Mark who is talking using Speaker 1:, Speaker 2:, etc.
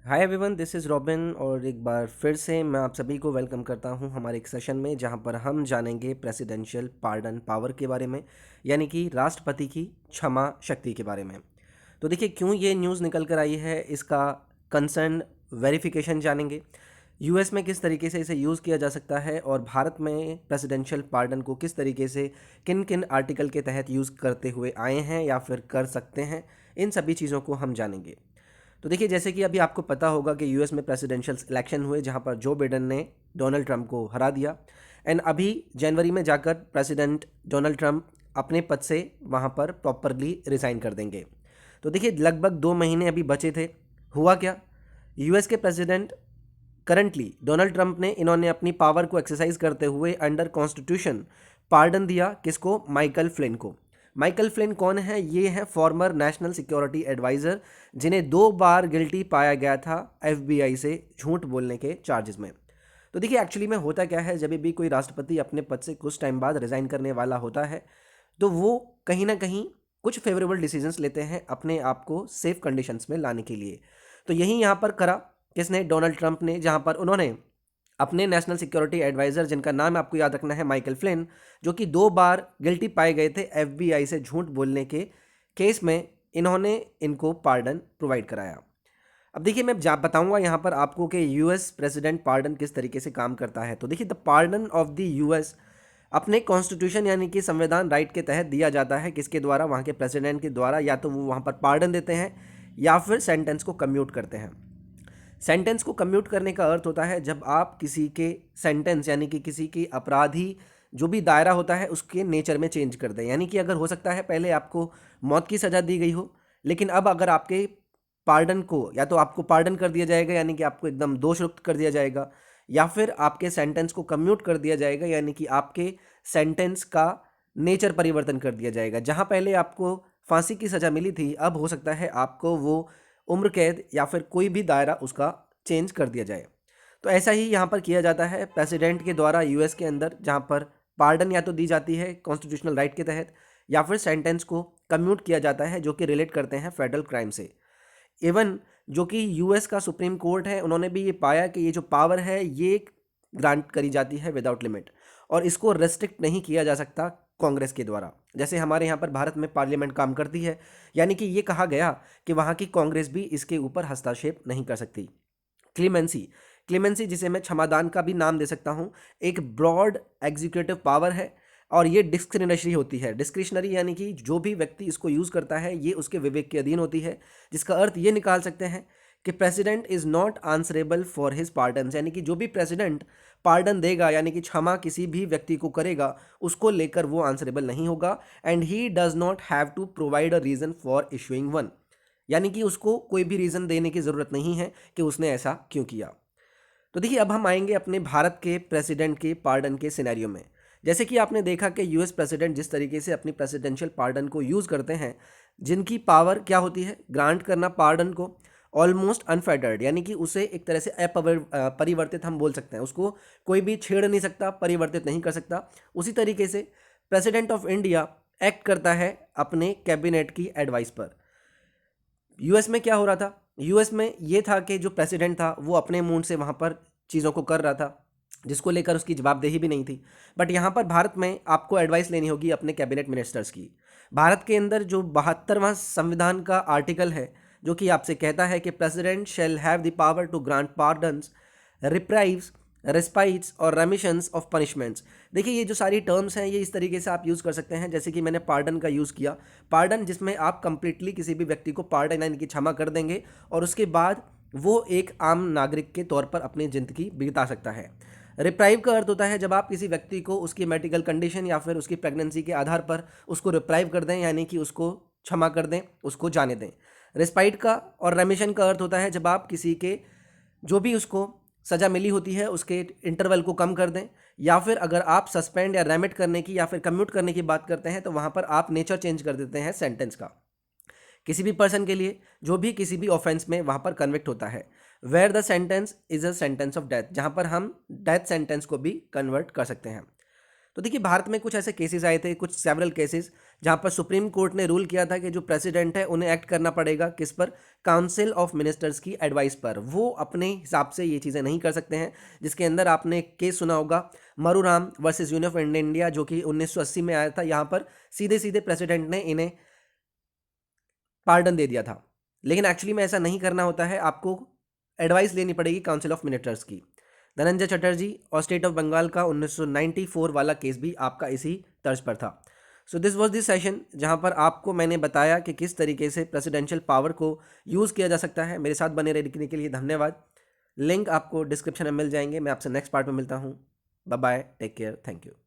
Speaker 1: Hi everyone, this is robin और एक बार फिर से मैं आप सभी को वेलकम करता हूं हमारे एक सेशन में जहां पर हम जानेंगे प्रेसिडेंशियल पार्डन पावर के बारे में, यानी कि राष्ट्रपति की क्षमा शक्ति के बारे में। तो देखिए, क्यों ये न्यूज़ निकल कर आई है, इसका कंसर्न वेरिफिकेशन जानेंगे। यूएस में किस तरीके से इसे यूज़ किया जा सकता है और भारत में प्रेसिडेंशियल पार्डन को किस तरीके से किन किन आर्टिकल के तहत यूज़ करते हुए आए हैं या फिर कर सकते हैं, इन सभी चीज़ों को हम जानेंगे। तो देखिए, जैसे कि अभी आपको पता होगा कि यूएस में प्रेसिडेंशियल इलेक्शन हुए जहां पर जो बिडेन ने डोनाल्ड ट्रंप को हरा दिया। एंड अभी जनवरी में जाकर प्रेसिडेंट डोनाल्ड ट्रंप अपने पद से वहां पर प्रॉपरली रिज़ाइन कर देंगे। तो देखिए, लगभग 2 महीने अभी बचे थे। हुआ क्या, यूएस के प्रेसिडेंट करंटली डोनाल्ड ट्रंप ने इन्होंने अपनी पावर को एक्सरसाइज करते हुए अंडर कॉन्स्टिट्यूशन पार्डन दिया। किसको? माइकल फ्लिन को। माइकल फ्लिन कौन है? ये है फॉर्मर नेशनल सिक्योरिटी एडवाइज़र, जिन्हें 2 बार गिल्टी पाया गया था एफबीआई से झूठ बोलने के चार्जेस में। तो देखिए, एक्चुअली में होता क्या है, जब भी कोई राष्ट्रपति अपने पद से कुछ टाइम बाद रिज़ाइन करने वाला होता है तो वो कहीं ना कहीं कुछ फेवरेबल डिसीजंस लेते हैं अपने आप को सेफ कंडीशंस में लाने के लिए। तो यही यहाँ पर करा किसने? डोनाल्ड ट्रंप ने, जहाँ पर उन्होंने अपने नेशनल सिक्योरिटी एडवाइज़र, जिनका नाम आपको याद रखना है माइकल फ्लिन, जो कि 2 बार गिल्टी पाए गए थे एफबीआई से झूठ बोलने के केस में, इन्होंने इनको पार्डन प्रोवाइड कराया। अब देखिए, मैं बताऊंगा यहाँ पर आपको कि यूएस प्रेसिडेंट पार्डन किस तरीके से काम करता है। तो देखिए, the pardon of the US अपने कॉन्स्टिट्यूशन यानी कि संविधान राइट के तहत दिया जाता है। किसके द्वारा? वहाँ के प्रेसिडेंट के द्वारा। या तो वो वहाँ पर पार्डन देते हैं या फिर सेंटेंस को कम्यूट करते हैं। सेंटेंस को कम्यूट करने का अर्थ होता है जब आप किसी के सेंटेंस यानी कि किसी की अपराधी जो भी दायरा होता है उसके नेचर में चेंज कर दें। यानी कि अगर हो सकता है पहले आपको मौत की सज़ा दी गई हो, लेकिन अब अगर आपके पार्डन को, या तो आपको पार्डन कर दिया जाएगा यानी कि आपको एकदम दोष मुक्त कर दिया जाएगा, या फिर आपके सेंटेंस को कम्यूट कर दिया जाएगा यानी कि आपके सेंटेंस का नेचर परिवर्तन कर दिया जाएगा। जहाँ पहले आपको फांसी की सज़ा मिली थी, अब हो सकता है आपको वो उम्र कैद या फिर कोई भी दायरा उसका चेंज कर दिया जाए। तो ऐसा ही यहाँ पर किया जाता है प्रेसिडेंट के द्वारा यूएस के अंदर, जहाँ पर पार्डन या तो दी जाती है कॉन्स्टिट्यूशनल राइट के तहत, या फिर सेंटेंस को कम्यूट किया जाता है जो कि रिलेट करते हैं फेडरल क्राइम से। इवन जो कि यूएस का सुप्रीम कोर्ट है, उन्होंने भी ये पाया कि ये जो पावर है ये ग्रांट करी जाती है विदाउट लिमिट, और इसको रेस्ट्रिक्ट नहीं किया जा सकता कांग्रेस के द्वारा, जैसे हमारे यहाँ पर भारत में पार्लियामेंट काम करती है। यानी कि ये कहा गया कि वहाँ की कांग्रेस भी इसके ऊपर हस्तक्षेप नहीं कर सकती। क्लीमेंसी, क्लीमेंसी जिसे मैं क्षमादान का भी नाम दे सकता हूँ, एक ब्रॉड एग्जीक्यूटिव पावर है और ये डिस्क्रिशनरी होती है। डिस्क्रिशनरी यानी कि जो भी व्यक्ति इसको यूज़ करता है ये उसके विवेक के अधीन होती है, जिसका अर्थ ये निकाल सकते हैं कि president is not answerable for his pardon. यानी कि जो भी प्रेसिडेंट पार्डन देगा यानी कि क्षमा किसी भी व्यक्ति को करेगा, उसको लेकर वो आंसरेबल नहीं होगा। And he does not have to provide a reason for issuing one. यानी कि उसको कोई भी रीज़न देने की ज़रूरत नहीं है कि उसने ऐसा क्यों किया। तो देखिए, अब हम आएंगे अपने भारत के प्रेसिडेंट के पार्डन के सिनेरियो में। जैसे कि आपने देखा कि यूएस प्रेसिडेंट जिस तरीके से अपनी प्रेसिडेंशियल पार्डन को यूज़ करते हैं, जिनकी पावर क्या होती है? ग्रांट करना पार्डन को ऑलमोस्ट अनफेडर्ड, यानी कि उसे एक तरह से परिवर्तित हम बोल सकते हैं। उसको कोई भी छेड़ नहीं सकता, परिवर्तित नहीं कर सकता। उसी तरीके से प्रेसिडेंट ऑफ इंडिया एक्ट करता है अपने कैबिनेट की एडवाइस पर। यूएस में क्या हो रहा था? यूएस में ये था कि जो प्रेसिडेंट था वो अपने मुंह से वहाँ पर चीज़ों को कर रहा था, जिसको लेकर उसकी जवाबदेही भी नहीं थी। बट यहाँ पर भारत में आपको एडवाइस लेनी होगी अपने कैबिनेट मिनिस्टर्स की। भारत के अंदर जो 72वां संविधान का आर्टिकल है, जो कि आपसे कहता है कि president shall have the power to grant pardons, reprieves, respites और रेमिशंस ऑफ पनिशमेंट्स। देखिए, ये जो सारी टर्म्स हैं ये इस तरीके से आप यूज़ कर सकते हैं, जैसे कि मैंने पार्डन का यूज़ किया। पार्डन जिसमें आप कंप्लीटली किसी भी व्यक्ति को पार्डन यानी कि क्षमा कर देंगे और उसके बाद वो एक आम नागरिक के तौर पर अपनी ज़िंदगी बिता सकता है। रिप्राइव का अर्थ होता है जब आप किसी व्यक्ति को उसकी मेडिकल कंडीशन या फिर उसकी प्रेगनेंसी के आधार पर उसको रिप्राइव कर दें, यानी कि उसको क्षमा कर दें, उसको जाने दें। रिस्पाइट का और रेमिशन का अर्थ होता है जब आप किसी के जो भी उसको सज़ा मिली होती है उसके इंटरवल को कम कर दें, या फिर अगर आप सस्पेंड या रेमिट करने की या फिर कम्यूट करने की बात करते हैं तो वहाँ पर आप नेचर चेंज कर देते हैं सेंटेंस का, किसी भी पर्सन के लिए जो भी किसी भी ऑफेंस में वहाँ पर कन्विक्ट होता है। Where the sentence is a sentence of death, जहाँ पर हम डेथ सेंटेंस को भी कन्वर्ट कर सकते हैं। तो देखिए भारत में कुछ ऐसे केसेस आए थे, कुछ सेवरल केसेस, जहाँ पर सुप्रीम कोर्ट ने रूल किया था कि जो प्रेसिडेंट है उन्हें एक्ट करना पड़ेगा किस पर, काउंसिल ऑफ मिनिस्टर्स की एडवाइस पर। वो अपने हिसाब से ये चीज़ें नहीं कर सकते हैं, जिसके अंदर आपने एक केस सुना होगा मरूराम वर्सेस यूनियन ऑफ इंडिया, जो कि 1980 में आया था। यहाँ पर सीधे सीधे प्रेसिडेंट ने इन्हें पार्डन दे दिया था, लेकिन एक्चुअली में ऐसा नहीं करना होता है, आपको एडवाइस लेनी पड़ेगी काउंसिल ऑफ मिनिस्टर्स की। धनंजय चटर्जी और स्टेट ऑफ बंगाल का 1994 वाला केस भी आपका इसी तर्ज पर था। So this was this session, जहां पर आपको मैंने बताया कि किस तरीके से प्रेसिडेंशियल पावर को यूज़ किया जा सकता है। मेरे साथ बने रहने के लिए धन्यवाद। लिंक आपको डिस्क्रिप्शन में मिल जाएंगे। मैं आपसे नेक्स्ट पार्ट में मिलता हूँ। Bye bye, take care, thank you.